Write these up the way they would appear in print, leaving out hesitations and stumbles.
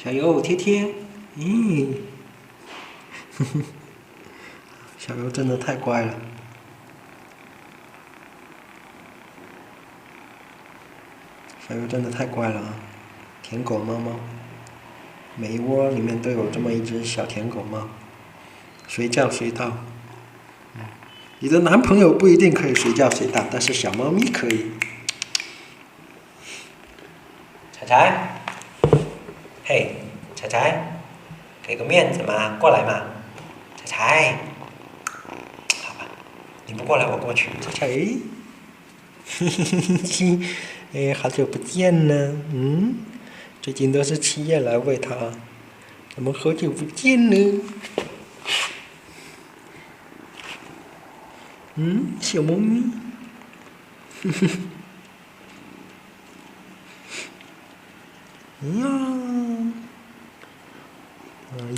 小优贴贴，咦，小优真的太乖了。小优真的太乖了啊！舔狗猫猫，每一窝里面都有这么一只小舔狗猫，随叫随到。你的男朋友不一定可以随叫随到，但是小猫咪可以。彩彩，嘿，彩彩，给个面子嘛，过来嘛，彩彩。好吧，你不过来我过去。彩彩，嘿嘿嘿嘿。哎，好久不见呢，最近都是七月来喂它，我们好久不见呢。小猫咪，呀，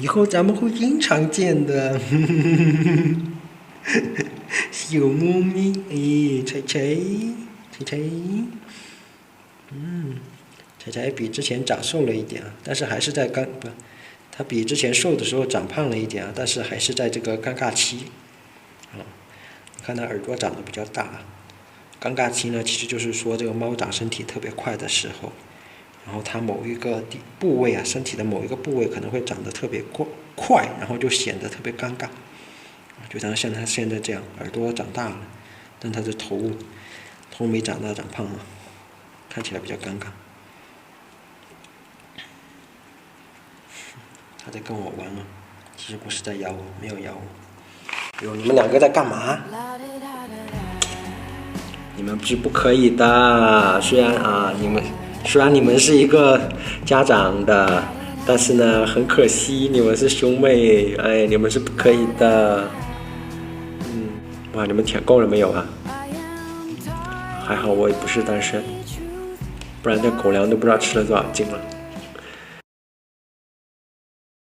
以后咱们会经常见的，小猫咪，哎，彩彩，彩彩。彩彩比之前长瘦了一点啊，但是还是在它比之前瘦的时候长胖了一点啊，但是还是在这个尴尬期。你看它耳朵长得比较大，尴尬期呢，其实就是说这个猫长身体特别快的时候，然后它某一个部位啊，身体的某一个部位可能会长得特别快，然后就显得特别尴尬。就像它现在这样，耳朵长大了，但它的头没长大，长胖了，看起来比较尴尬。他在跟我玩啊，其实不是在咬我，没有咬我。哟，你们两个在干嘛？你们是不可以的。虽然你们是一个家长的，但是呢，很可惜你们是兄妹，哎，你们是不可以的。哇，你们舔够了没有啊？还好我也不是单身，不然这狗粮都不知道吃了多少斤了。